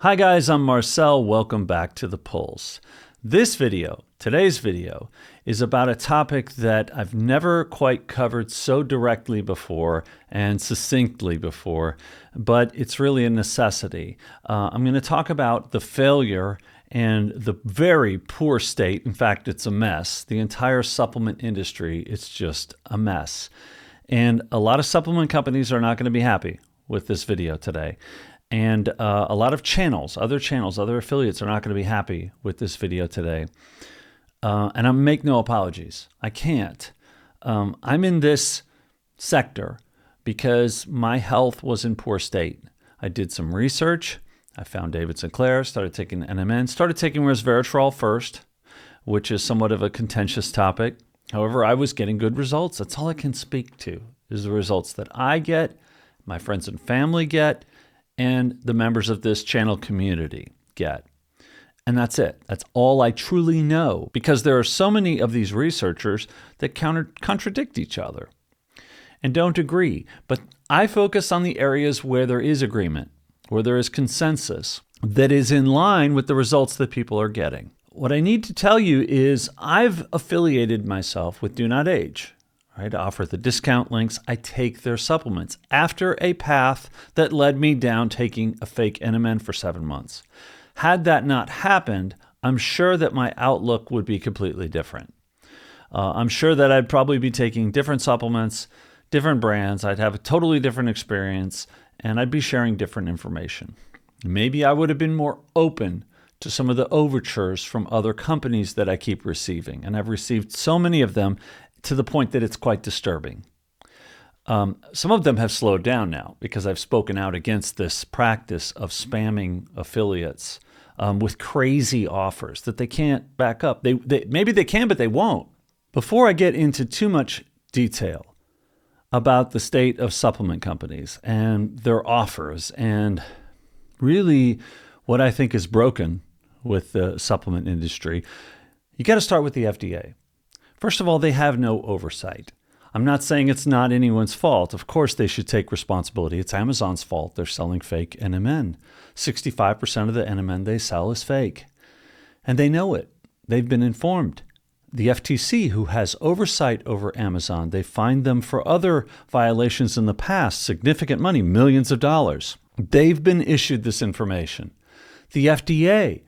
Hi guys, I'm Marcel. Welcome back to The Pulse. Today's video, is about a topic that I've never quite covered so directly before and succinctly before, but it's really a necessity. I'm going to talk about the failure and the very poor state. In fact, it's a mess. The entire supplement industry, it's just a mess. And a lot of supplement companies are not going to be happy with this video today. And a lot of other affiliates are not going to be happy with this video today. And I make no apologies. I can't. I'm in this sector because my health was in poor state. I did some research. I found David Sinclair, started taking NMN, started taking resveratrol first, which is somewhat of a contentious topic. However, I was getting good results. That's all I can speak to, is the results that I get, my friends and family get, and the members of this channel community get. And that's it. That's all I truly know, because there are so many of these researchers that contradict each other and don't agree. But I focus on the areas where there is agreement, where there is consensus that is in line with the results that people are getting. What I need to tell you is I've affiliated myself with Do Not Age. Right, to offer the discount links, I take their supplements after a path that led me down taking a fake NMN for 7 months. Had that not happened, I'm sure that my outlook would be completely different. I'm sure that I'd probably be taking different supplements, different brands. I'd have a totally different experience, and I'd be sharing different information. Maybe I would have been more open to some of the overtures from other companies that I keep receiving, and I've received so many of them to the point that it's quite disturbing. Some of them have slowed down now because I've spoken out against this practice of spamming affiliates with crazy offers that they can't back up. Maybe they can, but they won't. Before I get into too much detail about the state of supplement companies and their offers and really what I think is broken with the supplement industry, you got to start with the FDA. First of all, they have no oversight. I'm not saying it's not anyone's fault. Of course, they should take responsibility. It's Amazon's fault. They're selling fake NMN. 65% of the NMN they sell is fake. And they know it. They've been informed. The FTC, who has oversight over Amazon, they fined them for other violations in the past, significant money, millions of dollars. They've been issued this information. The FDA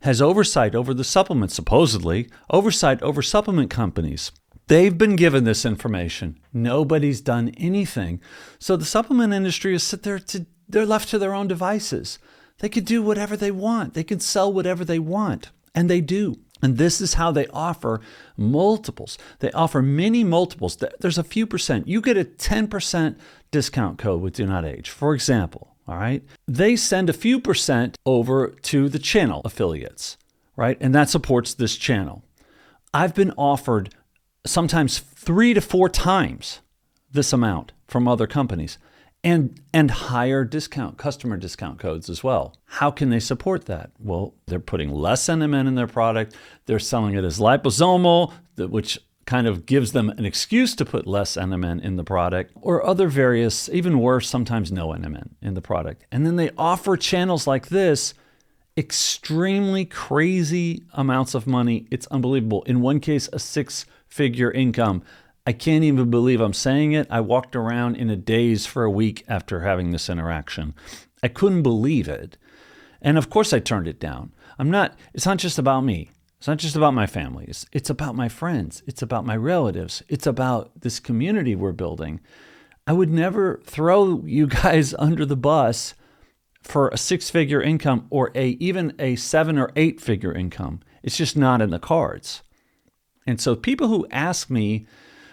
has oversight over the supplements, supposedly, oversight over supplement companies. They've been given this information. Nobody's done anything. So the supplement industry is they're left to their own devices. They could do whatever they want. They can sell whatever they want, and they do. And this is how they offer multiples. They offer many multiples. There's a few percent. You get a 10% discount code with Do Not Age, for example. All right. They send a few percent over to the channel affiliates, right? And that supports this channel. I've been offered sometimes 3 to 4 times this amount from other companies and higher customer discount codes as well. How can they support that? Well, they're putting less NMN in their product. They're selling it as liposomal, which kind of gives them an excuse to put less NMN in the product, or other various, even worse, sometimes no NMN in the product. And then they offer channels like this extremely crazy amounts of money. It's unbelievable. In one case, a 6-figure income. I can't even believe I'm saying it. I walked around in a daze for a week after having this interaction. I couldn't believe it. And of course I turned it down. It's not just about me. It's not just about my family. It's about my friends. It's about my relatives. It's about this community we're building. I would never throw you guys under the bus for a 6-figure income or even a 7 or 8-figure income. It's just not in the cards. And so people who ask me,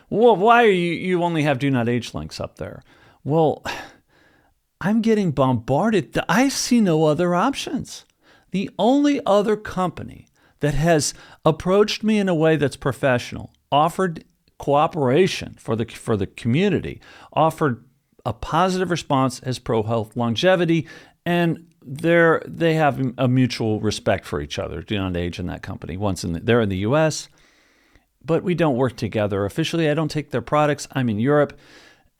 well, why are you only have Do Not Age links up there? Well, I'm getting bombarded. I see no other options. The only other company that has approached me in a way that's professional, offered cooperation for the community, offered a positive response as pro-health longevity, and they have a mutual respect for each other, Do Not Age and that company. They're in the U.S., but we don't work together. Officially, I don't take their products. I'm in Europe.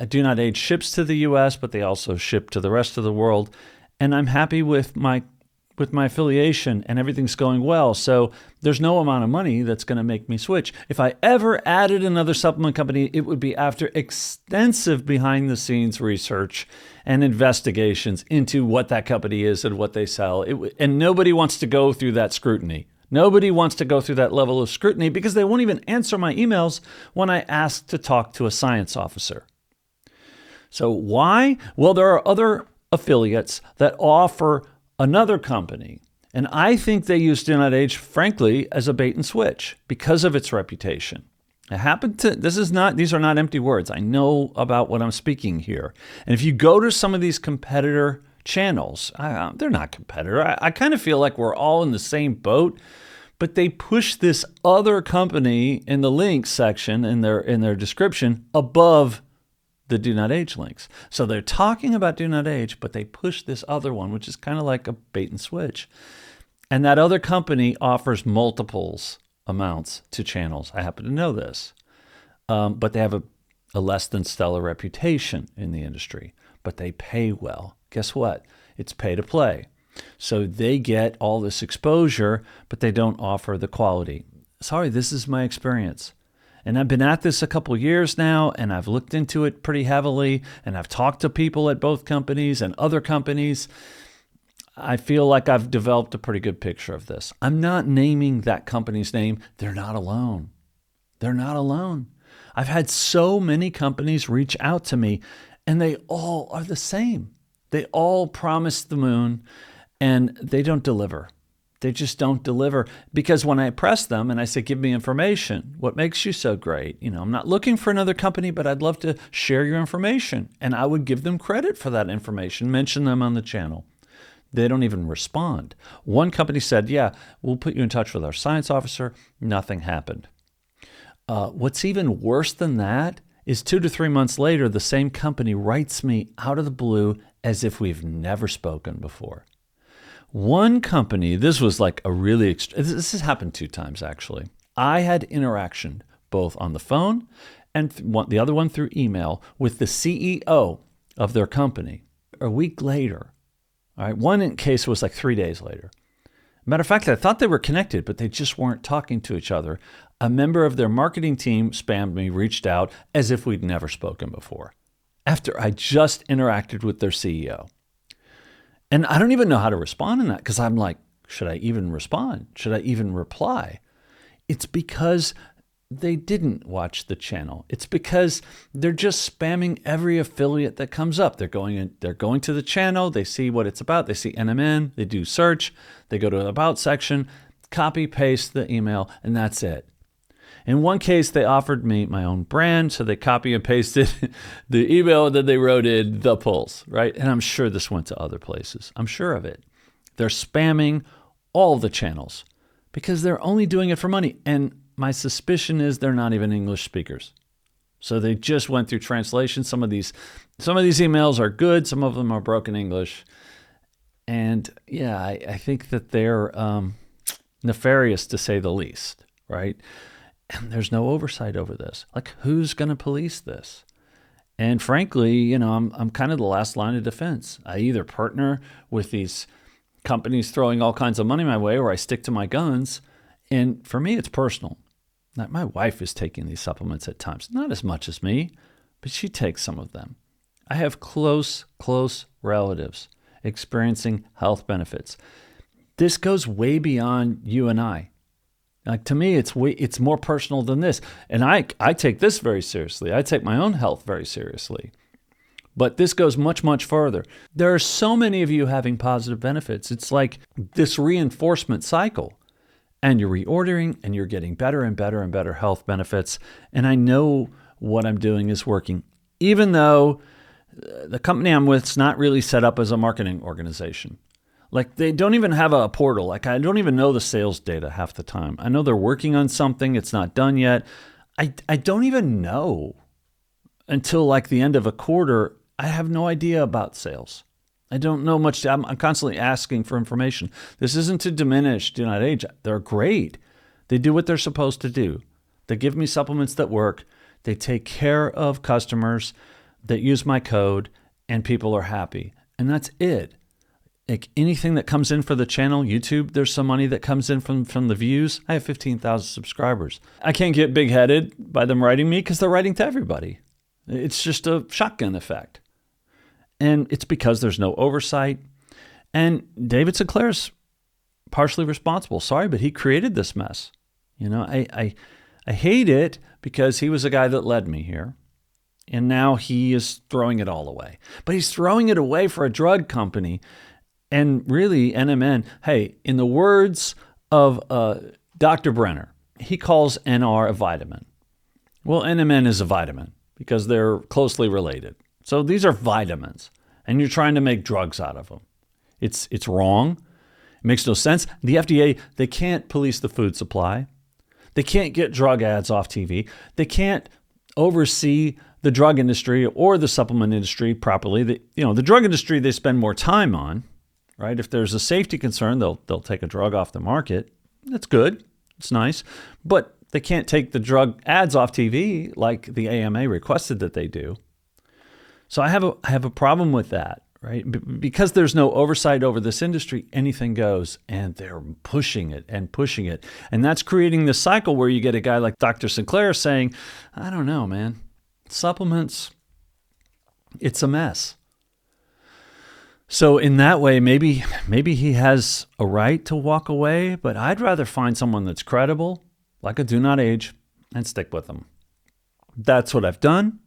Do Not Age ships to the U.S., but they also ship to the rest of the world. And I'm happy with my with my affiliation and everything's going well. So there's no amount of money that's going to make me switch. If I ever added another supplement company, it would be after extensive behind the scenes research and investigations into what that company is and what they sell. And nobody wants to go through that scrutiny. Nobody wants to go through that level of scrutiny because they won't even answer my emails when I ask to talk to a science officer. So why? Well, there are other affiliates that offer another company. And I think they use Do Not Age, frankly, as a bait and switch because of its reputation. These are not empty words. I know about what I'm speaking here. And if you go to some of these competitor channels, they're not competitor. I kind of feel like we're all in the same boat, but they push this other company in the links section in their description above the Do Not Age links. So they're talking about Do Not Age, but they push this other one, which is kind of like a bait and switch. And that other company offers multiples amounts to channels. I happen to know this. But they have a less than stellar reputation in the industry, but they pay well. Guess what? It's pay to play. So they get all this exposure, but they don't offer the quality. Sorry, this is my experience. And I've been at this a couple years now, and I've looked into it pretty heavily, and I've talked to people at both companies and other companies. I feel like I've developed a pretty good picture of this. I'm not naming that company's name. They're not alone. They're not alone. I've had so many companies reach out to me, and they all are the same. They all promise the moon, and they don't deliver. They just don't deliver because when I press them and I say, give me information, what makes you so great? I'm not looking for another company, but I'd love to share your information. And I would give them credit for that information, mention them on the channel. They don't even respond. One company said, yeah, we'll put you in touch with our science officer. Nothing happened. What's even worse than that is 2 to 3 months later, the same company writes me out of the blue as if we've never spoken before. One company, this was like a really, this has happened 2 times actually. I had interaction both on the phone and the other one through email with the CEO of their company. A week later, all right, one case was like 3 days later. Matter of fact, I thought they were connected, but they just weren't talking to each other. A member of their marketing team spammed me, reached out as if we'd never spoken before, after I just interacted with their CEO. And I don't even know how to respond in that because I'm like, should I even respond? Should I even reply? It's because they didn't watch the channel. It's because they're just spamming every affiliate that comes up. They're going to the channel. They see what it's about. They see NMN. They do search. They go to the About section, copy, paste the email, and that's it. In one case, they offered me my own brand, so they copy and pasted the email, and then they wrote in the Pulse, right? And I'm sure this went to other places. I'm sure of it. They're spamming all the channels because they're only doing it for money. And my suspicion is they're not even English speakers. So they just went through translation. Some of these emails are good. Some of them are broken English. And yeah, I think that they're nefarious to say the least, right? And there's no oversight over this. Like, who's going to police this? And frankly, I'm kind of the last line of defense. I either partner with these companies throwing all kinds of money my way, or I stick to my guns. And for me, it's personal. Now, my wife is taking these supplements at times, not as much as me, but she takes some of them. I have close relatives experiencing health benefits. This goes way beyond you and I. Like, to me, it's more personal than this. And I take this very seriously. I take my own health very seriously. But this goes much further. There are so many of you having positive benefits. It's like this reinforcement cycle. And you're reordering and you're getting better and better and better health benefits. And I know what I'm doing is working, even though the company I'm with is not really set up as a marketing organization. Like, they don't even have a portal. Like, I don't even know the sales data half the time. I know they're working on something. It's not done yet. I don't even know until like the end of a quarter. I have no idea about sales. I don't know much. I'm constantly asking for information. This isn't to diminish Do Not Age. They're great. They do what they're supposed to do. They give me supplements that work. They take care of customers that use my code, and people are happy. And that's it. like anything that comes in for the channel, YouTube, there's some money that comes in from the views. I have 15,000 subscribers. I can't get big-headed by them writing me because they're writing to everybody. It's just a shotgun effect. And it's because there's no oversight. And David Sinclair's partially responsible. Sorry, but he created this mess. You know, I hate it because he was the guy that led me here. And now he is throwing it all away. But he's throwing it away for a drug company. And really, NMN, hey, in the words of Dr. Brenner, he calls NR a vitamin. Well, NMN is a vitamin because they're closely related. So these are vitamins, and you're trying to make drugs out of them. It's wrong. It makes no sense. The FDA, they can't police the food supply. They can't get drug ads off TV. They can't oversee the drug industry or the supplement industry properly. The drug industry, they spend more time on. Right? If there's a safety concern, they'll take a drug off the market. That's good. It's nice. But they can't take the drug ads off TV like the AMA requested that they do. So I have a problem with that, right? Because there's no oversight over this industry, anything goes, and they're pushing it and pushing it. And that's creating this cycle where you get a guy like Dr. Sinclair saying, I don't know, man, supplements, it's a mess. So in that way, maybe he has a right to walk away, but I'd rather find someone that's credible, like a do not age, and stick with them. That's what I've done.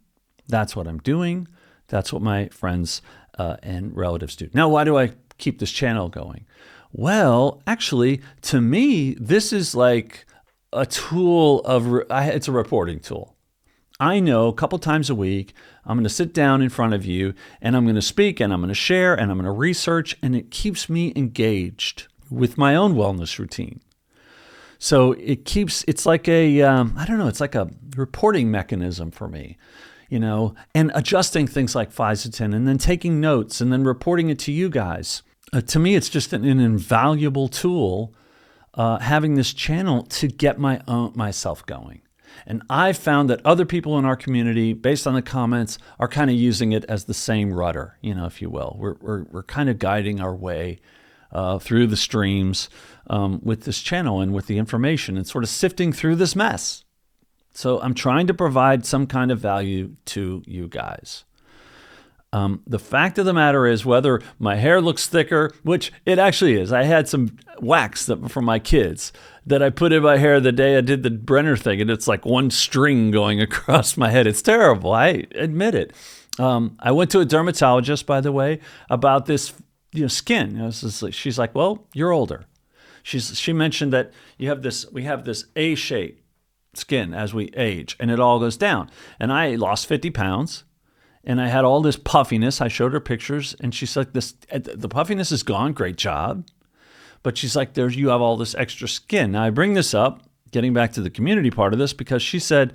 That's what I'm doing. That's what my friends and relatives do. Now, why do I keep this channel going? Well, actually, to me, this is like a tool it's a reporting tool. I know a couple times a week, I'm going to sit down in front of you and I'm going to speak and I'm going to share and I'm going to research, and it keeps me engaged with my own wellness routine. So it's like it's like a reporting mechanism for me, and adjusting things like fisetin and then taking notes and then reporting it to you guys. To me, it's just an invaluable tool, having this channel to get myself going. And I've found that other people in our community, based on the comments, are kind of using it as the same rudder, if you will. We're kind of guiding our way through the streams with this channel and with the information and sort of sifting through this mess. So I'm trying to provide some kind of value to you guys. The fact of the matter is, whether my hair looks thicker, which it actually is. I had some wax from my kids that I put in my hair the day I did the Brenner thing, and it's like one string going across my head. It's terrible. I admit it. I went to a dermatologist, by the way, about this, skin. She's like, well, you're older. She mentioned that we have this A-shaped skin as we age, and it all goes down. And I lost 50 pounds. And I had all this puffiness. I showed her pictures, and she's like, the puffiness is gone. Great job. But she's like, you have all this extra skin. Now, I bring this up, getting back to the community part of this, because she said,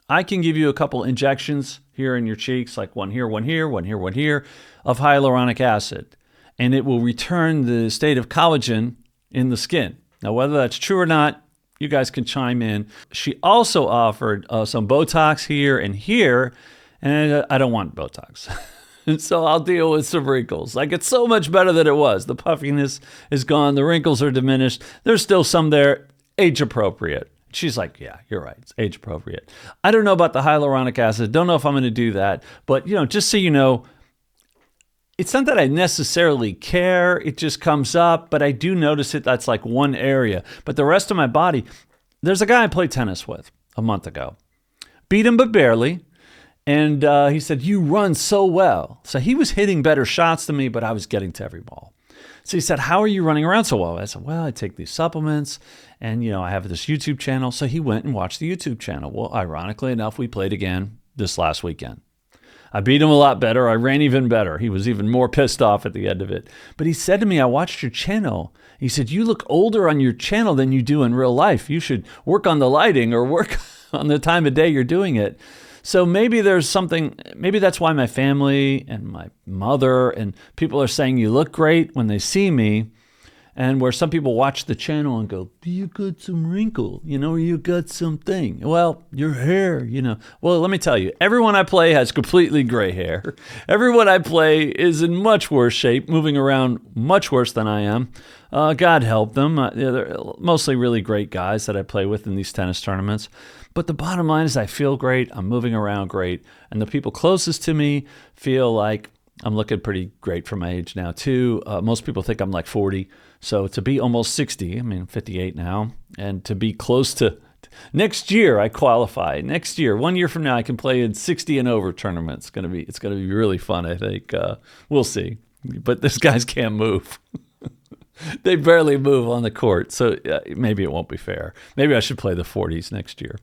I can give you a couple injections here in your cheeks, like one here, one here, one here, one here, of hyaluronic acid. And it will return the state of collagen in the skin. Now, whether that's true or not, you guys can chime in. She also offered some Botox here and here, and I don't want Botox. And so I'll deal with some wrinkles. Like, it's so much better than it was. The puffiness is gone. The wrinkles are diminished. There's still some there, age appropriate. She's like, yeah, you're right. It's age appropriate. I don't know about the hyaluronic acid. Don't know if I'm going to do that. But, just so you know, it's not that I necessarily care. It just comes up. But I do notice it. That's like one area. But the rest of my body, there's a guy I played tennis with a month ago. Beat him, but barely. And he said, you run so well. So he was hitting better shots than me, but I was getting to every ball. So he said, how are you running around so well? I said, well, I take these supplements and, I have this YouTube channel. So he went and watched the YouTube channel. Well, ironically enough, we played again this last weekend. I beat him a lot better. I ran even better. He was even more pissed off at the end of it. But he said to me, I watched your channel. He said, you look older on your channel than you do in real life. You should work on the lighting or work on the time of day you're doing it. So maybe there's something, maybe that's why my family and my mother and people are saying you look great when they see me. And where some people watch the channel and go, you got some wrinkle, or you got something. Well, your hair, Well, let me tell you, everyone I play has completely gray hair. Everyone I play is in much worse shape, moving around much worse than I am. God help them. They're mostly really great guys that I play with in these tennis tournaments. But the bottom line is I feel great. I'm moving around great. And the people closest to me feel like I'm looking pretty great for my age now, too. Most people think I'm like 40. So to be almost 60, I'm 58 now, and to be close to next year, I qualify. Next year, 1 year from now, I can play in 60 and over tournaments. It's gonna be really fun. I think we'll see. But these guys can't move. They barely move on the court, so maybe it won't be fair. Maybe I should play the 40s next year.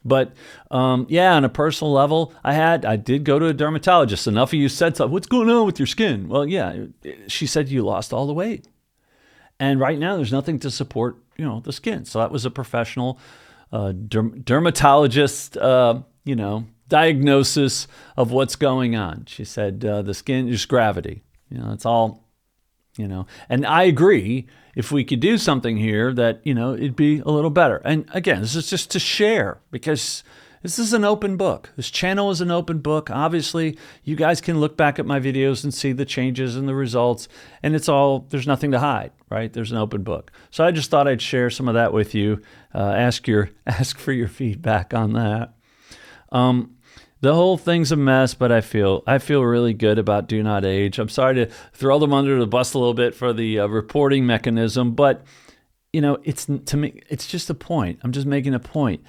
But yeah, on a personal level, I did go to a dermatologist. Enough of you said something. What's going on with your skin? Well, yeah, she said you lost all the weight. And right now, there's nothing to support, the skin. So that was a professional dermatologist, diagnosis of what's going on. She said the skin is gravity. That's all, And I agree. If we could do something here that, it'd be a little better. And again, this is just to share because this is an open book. This channel is an open book. Obviously, you guys can look back at my videos and see the changes and the results. And there's nothing to hide, right? There's an open book. So I just thought I'd share some of that with you. Ask for your feedback on that. The whole thing's a mess, but I feel really good about Do Not Age. I'm sorry to throw them under the bus a little bit for the reporting mechanism, but to me, it's just a point. I'm just making a point.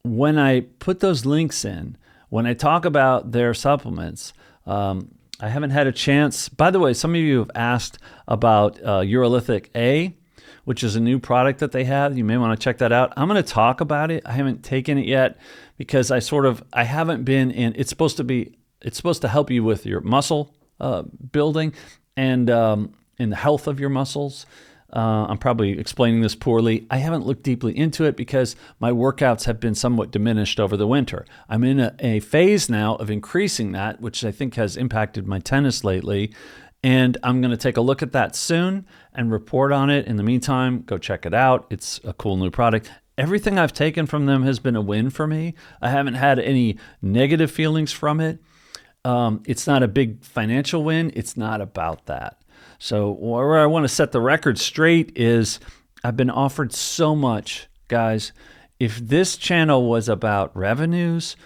When I put those links in, when I talk about their supplements, I haven't had a chance. By the way, some of you have asked about Urolithic A, which is a new product that they have. You may want to check that out. I'm going to talk about it. I haven't taken it yet because I haven't been in. It's supposed to help you with your muscle building and in the health of your muscles. I'm probably explaining this poorly. I haven't looked deeply into it because my workouts have been somewhat diminished over the winter. I'm in a phase now of increasing that, which I think has impacted my tennis lately. And I'm going to take a look at that soon and report on it. In the meantime, go check it out. It's a cool new product. Everything I've taken from them has been a win for me. I haven't had any negative feelings from it. It's not a big financial win. It's not about that. So where I want to set the record straight is I've been offered so much, guys. If this channel was about revenues,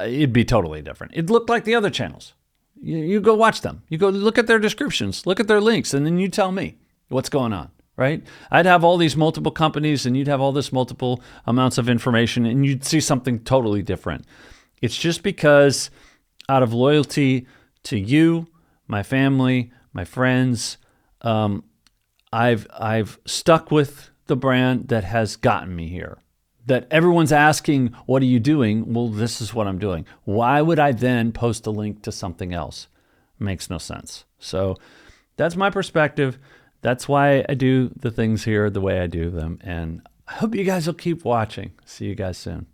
it'd be totally different. It looked like the other channels. You go watch them. You go look at their descriptions, look at their links, and then you tell me what's going on, right? I'd have all these multiple companies and you'd have all this multiple amounts of information and you'd see something totally different. It's just because out of loyalty to you, my family, my friends, I've stuck with the brand that has gotten me here. That everyone's asking, what are you doing? Well, this is what I'm doing. Why would I then post a link to something else? Makes no sense. So that's my perspective. That's why I do the things here the way I do them. And I hope you guys will keep watching. See you guys soon.